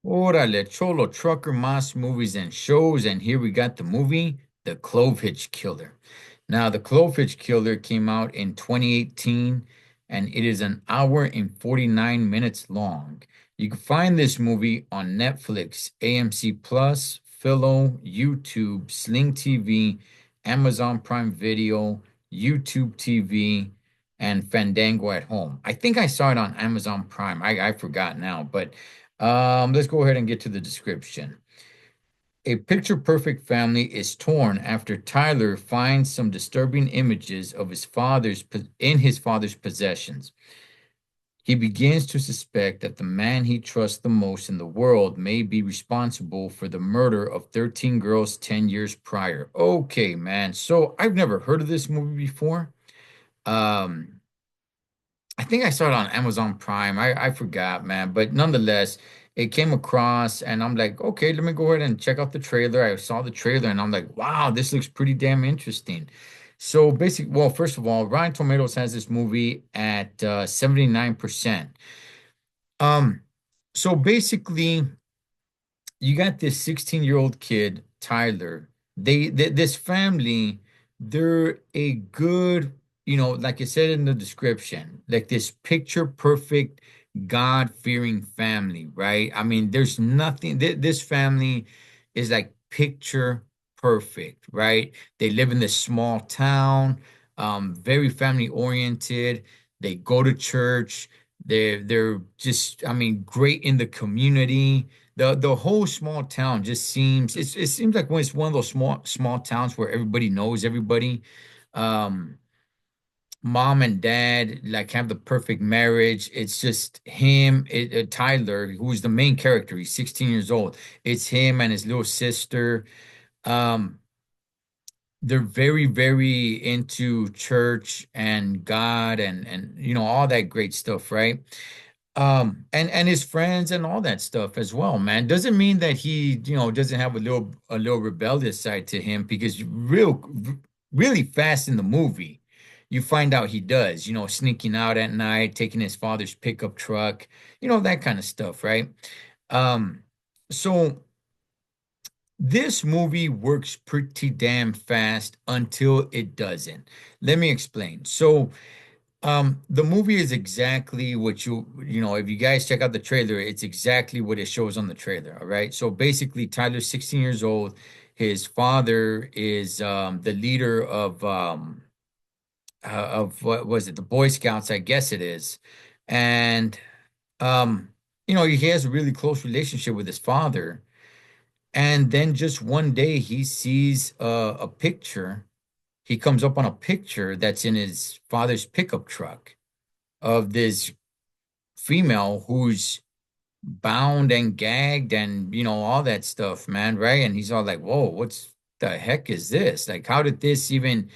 Órale, Cholo, trucker, mas movies and shows, and here we got the movie, The Clovehitch Killer. Now, The Clovehitch Killer came out in 2018, and it is an hour and 49 minutes long. You can find this movie on Netflix, AMC Plus, Philo, YouTube, Sling TV, Amazon Prime Video, YouTube TV, and Fandango at home. I think I saw it on Amazon Prime. I forgot now, but let's go ahead and get to the description. A picture perfect family is torn after Tyler finds some disturbing images of his father's possessions. He begins to suspect that the man he trusts the most in the world may be responsible for the murder of 13 girls 10 years prior. Okay, man. So I've never heard of this movie before. Um, I think I saw it on Amazon Prime. I forgot, man. But nonetheless, it came across and I'm like, okay, let me go ahead and check out the trailer. I saw the trailer and I'm like, wow, this looks pretty damn interesting. So basically, well, first of all, Rotten Tomatoes has this movie at 79%. Um, so basically, you got this 16-year-old kid, Tyler. This family, they're a good, like I said in the description, like this picture perfect, God-fearing family, right? I mean, there's nothing, this family is like picture perfect, right? They live in this small town, very family oriented. They go to church. They're just, I mean, great in the community. The whole small town just it seems like when it's one of those small towns where everybody knows everybody. Um, Mom and dad like have the perfect marriage. It's just Tyler, who's the main character. He's 16 years old. It's him and his little sister. Um, they're very, very into church and God and all that great stuff, right? And his friends and all that stuff as well, man. Doesn't mean that he, doesn't have a little rebellious side to him because really fast in the movie, you find out he does, sneaking out at night, taking his father's pickup truck, that kind of stuff, right? Um, so this movie works pretty damn fast until it doesn't. Let me explain. So the movie is exactly what if you guys check out the trailer, it's exactly what it shows on the trailer. All right. So basically, Tyler's 16 years old. His father is the leader of what was it, the Boy Scouts, I guess it is. And um, he has a really close relationship with his father. And then just one day he sees a picture. He comes up on a picture that's in his father's pickup truck of this female who's bound and gagged and all that stuff, man, right? And he's all like, "Whoa, what's the heck is this? Like, how did this even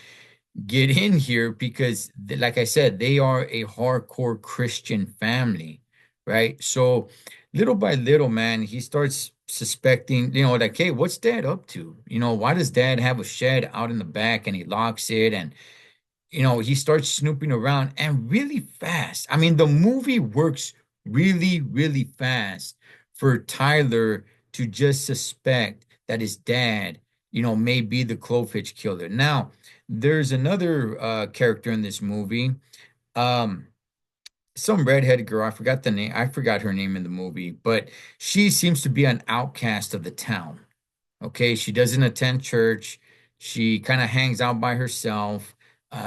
get in here?" Because, like I said, they are a hardcore Christian family, right? So, little by little, man, he starts suspecting, like, hey, what's dad up to? Why does dad have a shed out in the back and he locks it and he starts snooping around and really fast. I mean, the movie works really, really fast for Tyler to just suspect that his dad, may be the Clovehitch killer. Now, there's another character in this movie, um, some redheaded girl. I forgot the name. I forgot her name in the movie, but she seems to be an outcast of the town. Okay, she doesn't attend church. She kind of hangs out by herself.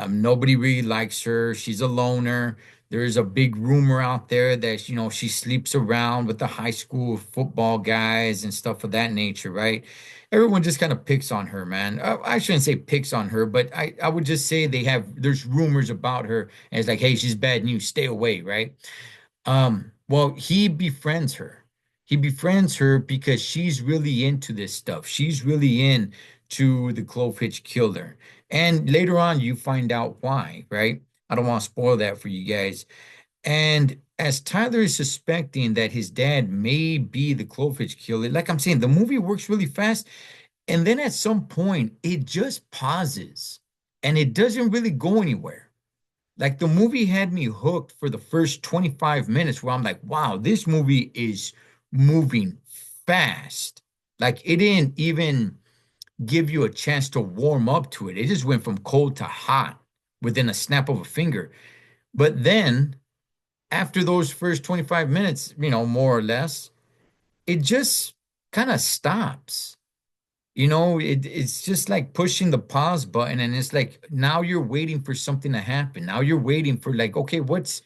Nobody really likes her. She's a loner. There's a big rumor out there that, she sleeps around with the high school football guys and stuff of that nature, right? Everyone just kind of picks on her, man. I shouldn't say picks on her, but I would just say there's rumors about her. And it's like, hey, she's bad news. Stay away, right? Well, he befriends her. He befriends her because she's really into this stuff. She's really into the Clovehitch Killer. And later on, you find out why, right? I don't want to spoil that for you guys. And as Tyler is suspecting that his dad may be the Clovehitch Killer, like I'm saying, the movie works really fast. And then at some point, it just pauses and it doesn't really go anywhere. Like the movie had me hooked for the first 25 minutes where I'm like, wow, this movie is moving fast. Like it didn't even give you a chance to warm up to it. It just went from cold to hot within a snap of a finger. But then after those first 25 minutes, more or less, it just kind of stops. It's just like pushing the pause button, and it's like now you're waiting for something to happen. Now you're waiting for like, okay, what's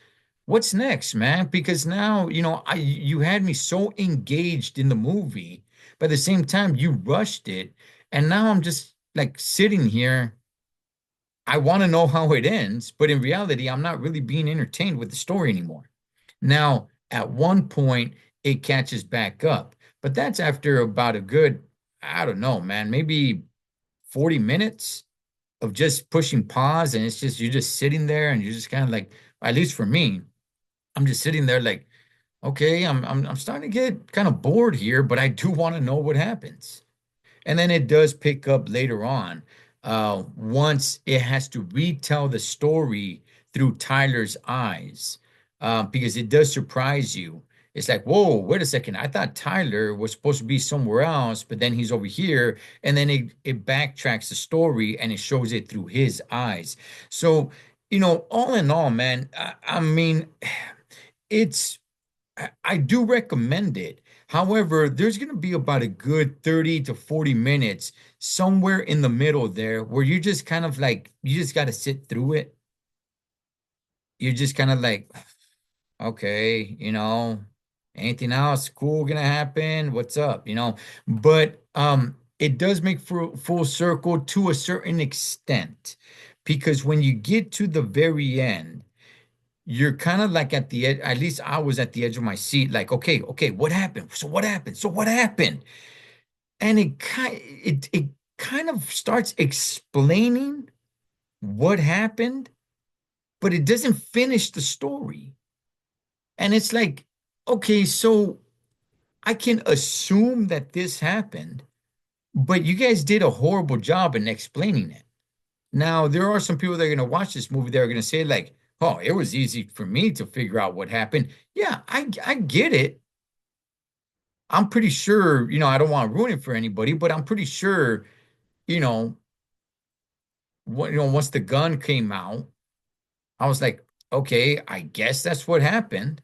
next, man? Because now, you had me so engaged in the movie, but at the same time you rushed it, and now I'm just like sitting here. I want to know how it ends, but in reality, I'm not really being entertained with the story anymore. Now, at one point, it catches back up, but that's after about a good, I don't know, man, maybe 40 minutes of just pushing pause. And it's just, you're just sitting there and you're just kind of like, at least for me, I'm just sitting there like, okay, I'm starting to get kind of bored here, but I do want to know what happens. And then it does pick up later on, once it has to retell the story through Tyler's eyes, because it does surprise you. It's like, whoa, wait a second. I thought Tyler was supposed to be somewhere else, but then he's over here. And then it backtracks the story and it shows it through his eyes. So, all in all, man, I mean, it's I do recommend it. However, there's going to be about a good 30 to 40 minutes somewhere in the middle there where you just kind of like, you just got to sit through it. You're just kind of like, okay, anything else cool gonna happen? What's up? But it does make full circle to a certain extent, because when you get to the very end, you're kind of like at the edge. At least I was at the edge of my seat, like, okay, okay, what happened? So what happened? So what happened? And it kind of starts explaining what happened, but it doesn't finish the story. And it's like, okay, so I can assume that this happened, but you guys did a horrible job in explaining it. Now, there are some people that are going to watch this movie that are going to say, like, oh, it was easy for me to figure out what happened. Yeah, I get it. I'm pretty sure, I don't want to ruin it for anybody, but I'm pretty sure, you know, once the gun came out, I was like, okay, I guess that's what happened.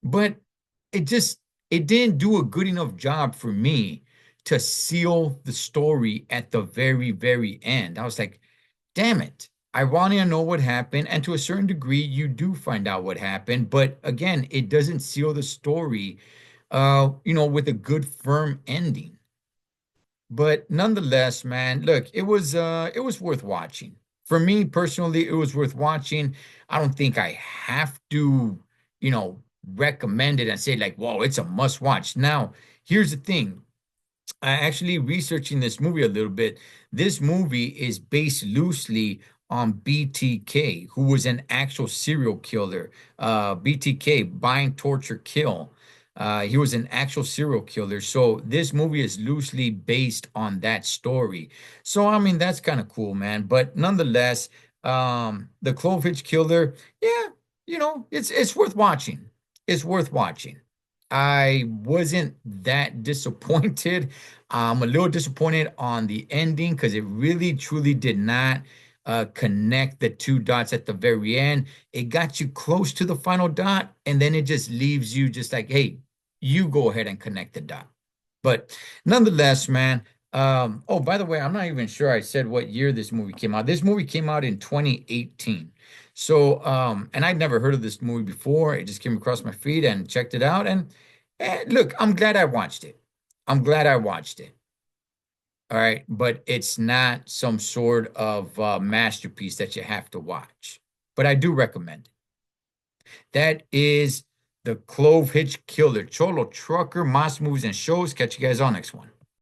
But it just it didn't do a good enough job for me to seal the story at the very, very end. I was like, damn it. I want to know what happened. And to a certain degree, you do find out what happened. But again, it doesn't seal the story, with a good, firm ending. But nonetheless, man, look, it was worth watching. For me personally, it was worth watching. I don't think I have to, you know, recommend it and say like, whoa, it's a must watch. Now, here's the thing. I actually researching this movie a little bit. This movie is based loosely on BTK, who was an actual serial killer. BTK, bind, torture, kill. He was an actual serial killer. So this movie is loosely based on that story. So I mean that's kind of cool, man. But nonetheless, the Clovehitch Killer, yeah, it's worth watching. It's worth watching. I wasn't that disappointed. I'm a little disappointed on the ending because it really truly did not connect the two dots at the very end. It got you close to the final dot, and then it just leaves you just like, hey, you go ahead and connect the dot. But nonetheless, man. Oh, by the way, I'm not even sure I said what year this movie came out. This movie came out in 2018. So, and I'd never heard of this movie before. It just came across my feed and checked it out. And look, I'm glad I watched it. I'm glad I watched it. All right. But it's not some sort of masterpiece that you have to watch. But I do recommend it. That is the Clove Hitch Killer, Cholo Trucker, Moss Movies and Shows. Catch you guys on next one.